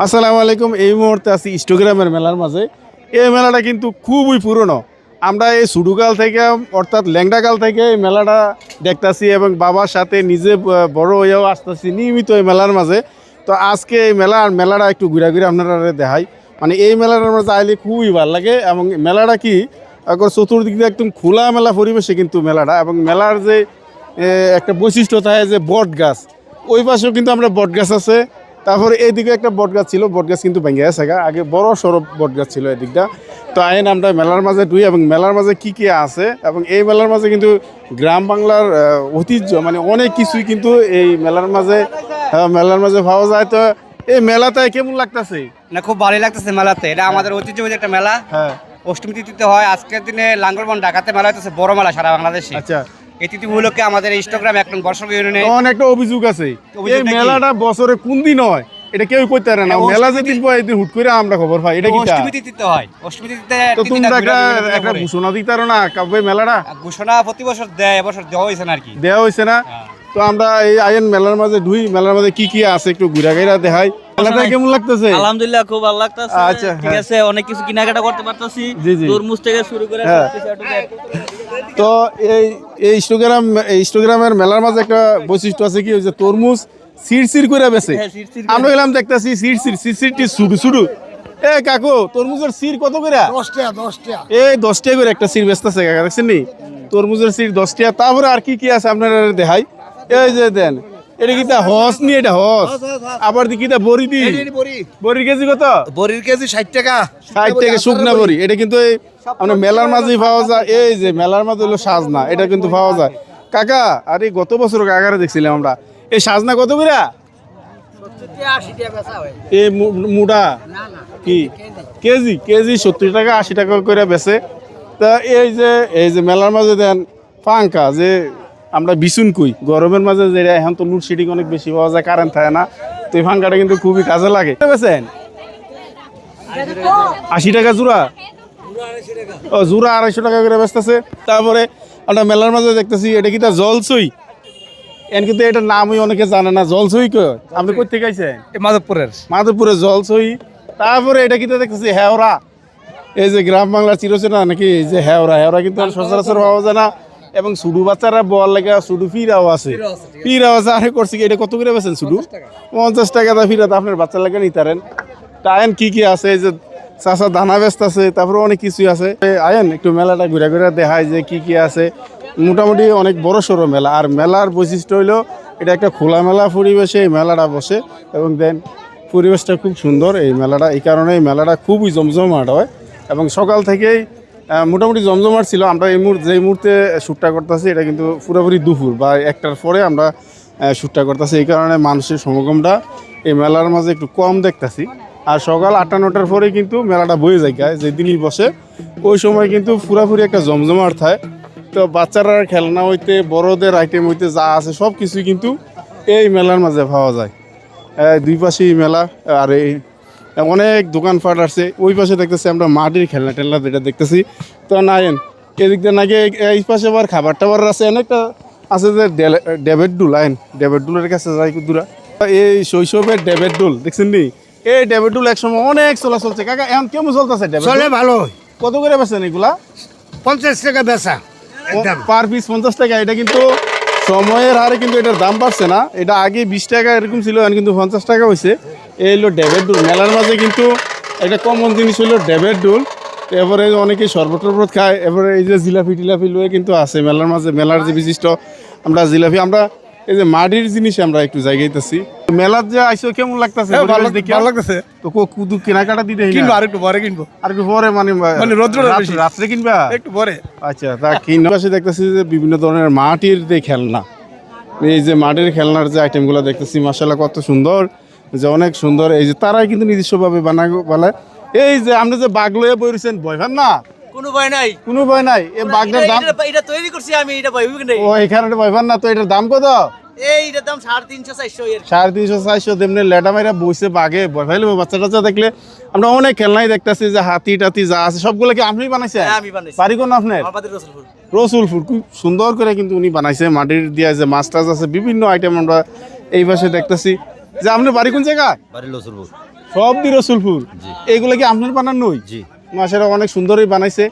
আসসালামু আলাইকুম। এই মুহূর্তে আছি ইনস্টাগ্রামের মেলার মাঝে। এই মেলাটা কিন্তু খুবই পুরনো। আমরা এই সুডুকাল থেকে অর্থাৎ ল্যাংডাকাল থেকে এই মেলাটা দেখতাছি এবং বাবার সাথে নিজে বড় হয়েও আসতেছি নিয়মিত এই মেলার মাঝে। তো আজকে এই মেলাটা একটু ঘুরে ঘুরে আপনারা দেখাই। মানে এই মেলাটার মাঝে আইলে খুবই ভালো লাগে এবং মেলাটা কি চতুর্দিক দিয়ে একদম খোলা মেলা পরিবেশে কিন্তু মেলাটা, এবং মেলার যে একটা বৈশিষ্ট্য থাকে যে বট গাছ, ওই পাশেও কিন্তু আমরা বট গাছ আছে। তারপরে এইদিকে একটা বট গাছ ছিল, বট গাছ কিন্তু ভেঙে গেছে। আগে বড় সড়ো বট গাছ ছিল এদিকটা। তো আইন আমরা মেলার মাঝে ঢুই এবং মেলার মাঝে কি কি আছে, এবং এই মেলার মাঝে কিন্তু গ্রাম বাংলার ঐতিহ্য মানে অনেক কিছুই কিন্তু এই মেলার মাঝে পাওয়া যায়। তো এই মেলাতে কেমন লাগতেছে? না, খুব ভালোই লাগতেছে মেলাতে। এটা আমাদের ঐতিহ্যবাহী একটা মেলা। হ্যাঁ, অষ্টমী তিথিতে হয়। আজকের দিনে লাঙ্গলবন ঢাকাতে মেলা হইতেছে, বড় মেলা সারা বাংলাদেশে। আচ্ছা। এই তিথি উপলক্ষে আমাদের ইনস্টাগ্রাম এক নং বর্ষক ইউনিয়নে একটা অভিযোগ আছে, অভিযোগটা এই কি? মেলাটা বছরে কোন দিন হয় এটা কেউ কইতে পারে না। মেলা যেদিন হয় এদিন হুট করে আমরা খবর পাই। এটা কি অষ্টমী তিথিতে হয়। অষ্টমী তিথিতে তো তোমরা একটা ঘোষণা দিতে পারো না কাব্য মেলাটা? ঘোষণা প্রতি বছর দেয়, এবছর দেওয়া হয়েছে না আর কি। দেওয়া হয়েছে না। তো আমরা এই আইন মেলার মাঝে ঢুই, মেলার মাঝে কি কি আছে একটু ঘুরা ঘেরা দেখাই। মেলাটা কেমন লাগতেছে? আলহামদুলিল্লাহ খুব ভালো লাগতেছে। আচ্ছা, ঠিক আছে, অনেক কিছু কেনাকাটা করতে পারতাছি। জি, জি। তরমুজ থেকে শুরু করে হ্যাঁ। তো এই ইনস্টাগ্রামের মেলার মাঝে একটা বৈশিষ্ট্য আছে কি, ওই যে তরমুজ সির করে বেছে। হ্যাঁ, সির আমরা গেলাম দেখতেছি সিরটি শুডু। এ কাকু, তরমুজের সির কত করে? 10 টাকা। এই 10 টাকা করে একটা সির বেচতেছে কাকা, দেখছেন নি? তরমুজের সির 10 টাকা। তারপরে আর কি কি আছে আপনারা দেখাই। এই যে দেন, এটা কি হস নি? এটা হস। আবার দেখি বড়ি দি, বড়ির কেজি কত? বড়ির কেজি 60 টাকা। 60 টাকা শুকনা বড়ি। এটা কিন্তু এই আমরা মেলার মাঝেই পাওয়া যায়। এই যে মেলার মাঝে হলো সাজনা, এটা কিন্তু পাওয়া যায় কাকা। আরে গত বছর কাকারে দেখছিলাম আমরা। এই সাজনা কত করে? এই মুড়া কি কেজি 70 টাকা 80 টাকা করে বেচে। তা এই যে মেলার মাঝে দেন পাঙ্কা, যে আমরা বিছুন কই গরমের মাঝে, যে এখন তো লোডশেডিং অনেক বেশি পাওয়া যায়, কারেন্ট থাকে না। তো এই পাঙ্কাটা কিন্তু খুবই কাজে লাগে। বেচেন 80 টাকা জোড়া। ও, জোড়া 250 টাকা করে বেচতেছে। তারপরে আমরা মেলার মাঝে দেখতেছি এটা কি জলছই। এন কিন্তু এটার নামই অনেকে জানে না। জলছই কই? আপনি কই থেকে আইছেন? মাধবপুরের জলছই। তারপরে এটা কিন্তু দেখতেছি হেওরা। এই যে গ্রাম বাংলার চিরচেনা নাকি এই যে হেওরা কিন্তু আর সচরাচর পাওয়া যায় না। এবং সুডু বাচ্চারা বল লাগে, সুডু ফিরাও আছে। আরে করছি কি, এটা কত করে বেছেন? সুডু 50 টাকা। তা ফিরা আপনার বাচ্চা লাগে নিতারেন। টাইন কি কি আছে, এই যে চাষা দানা ব্যস্ত আছে, তারপরে অনেক কিছুই আছে। আয়েন একটু মেলাটা ঘুরে ঘুরে দেখায় যে কি কি আছে। মোটামুটি অনেক বড় সড়ো মেলা। আর মেলার বৈশিষ্ট্য হইলো এটা একটা খোলামেলা পরিবেশে এই মেলাটা বসে, এবং দেন পরিবেশটা খুব সুন্দর এই মেলাটা। এই কারণে এই মেলাটা খুবই জমজমাট হয় এবং সকাল থেকেই মোটামুটি জমজমাট ছিল। আমরা যেই মুহূর্তে শ্যুটটা করতেছি এটা কিন্তু পুরোপুরি দুপুর বা 1টার পরে আমরা শ্যুটটা করতেছি। এই কারণে মানুষের সমাগমটা এই মেলার মাঝে একটু কম দেখতেছি। আর সকাল 8টা-9টার পরে কিন্তু মেলাটা বয়ে যায়, যেদিনই বসে ওই সময় কিন্তু পুরোপুরি একটা জমজমাট থাকে। তো বাচ্চারা খেলনা হইতে বড়দের আইটেম হইতে যা আছে সব কিছুই কিন্তু এই মেলার মাঝে পাওয়া যায়। দুই পাশেই মেলা, আর এই অনেক দোকানপাট আছে। ওই পাশে দেখতেছি আমরা মাটির খেলনা টেলনা যেটা দেখতেছি। তো নাইন এদিক দিয়ে নাকি এই পাশে আবার খাবার টাবার আছে অনেকটা আছে, যে ডেভিড ডুলের কাছে যাই দূরা। এই শৈশবের ডেভিড ডুল দেখছেন নি? এই ডেভিড ডুল একসময় অনেক চলছে কাকা। এখন কেমন চলতেছে? চলে ভালো। কত করে বেচেন এগুলা? 50 টাকা বেচা। পার পিস 50 টাকা। এটা কিন্তু সময়ের হারে কিন্তু এটার দাম বাড়ছে না। এটা আগে 20 টাকা এরকম ছিল, এখন কিন্তু 50 টাকা হয়েছে। এই হলো ডেভিড ডুল। মেলার মাঝে কিন্তু একটা কমন জিনিস হলো ডেভিড ডুল। এরপরে অনেকে শরবত টরবত খায়। এরপরে এই যে জিলাপি টিলাপি লয়ে কিন্তু আছে মেলার মাঝে। মেলার যে বিশিষ্ট আমরা জিলাপি, আমরা এই যে মাটির জিনিস আমরা একটু জায়গাইতেছি। মেলার যে আইসো কেমন লাগতেছে? ভালো লাগতেছে। তো কুদু কেনাকাটা দিতে কিনবো, আরেকটু পরে কিনবো। আর একটু পরে মানে রাত্রে কিনবা? একটু পরে। আচ্ছা, তা কিনা পাশে দেখতেছি যে বিভিন্ন ধরনের মাটির যে খেলনা। এই যে মাটির খেলনার যে আইটেমগুলো দেখতেছি মাশাআল্লাহ কত সুন্দর, যে অনেক সুন্দর। এই যে তারাই কিন্তু নিজস্বভাবে বানায়। এই যে আপনি যে বাঘ লয়ে বইছেন, ভয় পান না? কোনো ভয় নাই। কোনো ভয় নাই। এই বাঘটার দাম এটা তৈরি করছি আমি, এটা ভয় নাই। ও, এখানে ভয় পান না? তো এটার দাম কত? এইটার দাম 350-400 এর। 350-400 তেমনি লেটা মাইরা বইছে বাঘে, ভয় পাইলে বাচ্চা টাচ্চা দেখলে। আমরা অনেক খেলনাই দেখতেছি, যে হাতি টাতি যা আছে সবগুলো কি আপনি বানাইছেন? হ্যাঁ, আমি বানাইছি। বাড়ি কোন আপনার? আমার বাড়ি রসুলপুর। রসুলপুর। খুব সুন্দর করে কিন্তু উনি বানাইছে মাটির দিয়া, যে মাছ টাছ আছে বিভিন্ন আইটেম আমরা এই পাশে দেখতেছি। যে আপনার বাড়ি কোন জায়গা? বাড়ি রসুলপুর। সব দি রসুলপুর এইগুলা কি আপনার বানানোই? জি মাসেরা অনেক সুন্দরই বানাইছে।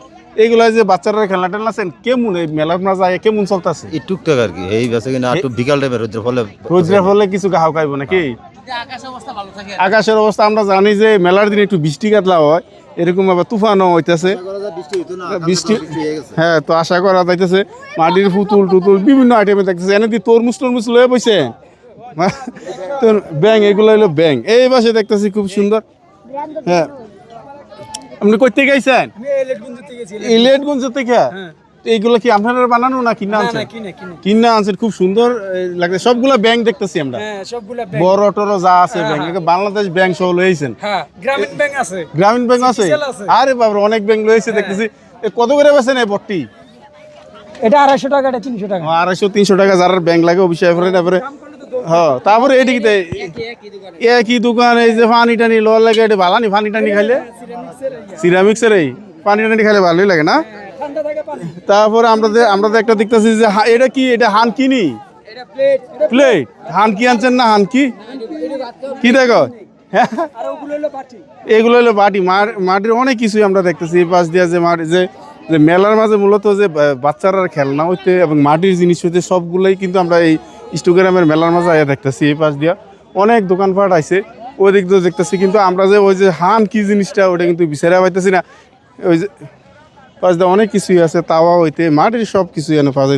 এইগুলা যে বাচ্চারা খেলনা টেলনা আছেন কেমন এই মেলার মাঝে আয়া কেমন চলতেছে? এই টুকটাক আর কি এই বেসে কিনা একটু বিকাল টাইমে রোদ্রের ফলে রোজরা ফলে কিছু গাহাও খাইব নাকি? আকাশের অবস্থা আমরা জানি যে মেলার দিন একটু বৃষ্টি কাতলা হয়, এরকম আবার তুফানও হইতেছে বৃষ্টি। হ্যাঁ, তো আশা করা যাইতেছে মাটির পুতুল টুতুল বিভিন্ন আইটেমে দেখতেছে। এনে দি তরমুজ টরমুজ লয়ে বসে তোর ব্যাং, এগুলো হলো ব্যাং। এই পাশে দেখতেছি খুব সুন্দর। হ্যাঁ, আপনি কই থেকে আইছেন? ইলেটগঞ্জ থেকে। এইগুলো কি আপনারা বানানো না কিনা আনছেন? কিনা আনছেন, খুব সুন্দর লাগছে। সবগুলা ব্যাংক দেখতেছি আমরা, বড় টড় যা আছে ব্যাংক, বাংলাদেশ ব্যাংক সহ লইছেন। গ্রামীণ ব্যাংক আছে, গ্রামীণ ব্যাংক আছে। আরে বাবা, অনেক ব্যাংক লইছে দেখতেছি। কত করে বেছেন এই বটটি? এটা 250 টাকা, এটা 300 টাকা। 250-300 টাকা যার ব্যাংক লাগে অবশ্যই করে। তারপরে হ্যাঁ, তারপরে এদিকে একই দোকান। এই যে পানি টানি লোয়ার লাগে, এটা ভালো নি? পানি টানি খাইলে সিরামিক্সের এই পানি টানি খাইলে ভালোই লাগে না? ঠান্ডা থাকে পানি। তারপরে আমরা একটা দেখতেছি যে এটা কি, এটা হানকি নি? এটা প্লেট, প্লেট হানকি আনছেন না? হানকি কি দেখো? হ্যাঁ, আর ওগুলো হলো বাটি। এগুলো হলো বাটি। মাটির অনেক কিছুই আমরা দেখতেছি এই পাশ দিয়ে। যে মাটি যে মেলার মাঝে মূলত যে বাচ্চারা খেলনা হইতে এবং মাটির জিনিস হইতে সবগুলোই কিন্তু আমরা এই ইনস্টাগ্রামের মেলার মাঝে আয়া দেখতেছি। এই পাশ দিয়া অনেক দোকানপাট আছে, ওই দিক দিয়ে দেখতেছি। কিন্তু আমরা যে ওই যে হান কি জিনিসটা ওটা কিন্তু বিচারা পাইতেছি না। ওই যে পাশ দিয়ে অনেক কিছুই আছে, তাওয়া হইতে মাটির সব কিছুই এনে পাওয়া যায়।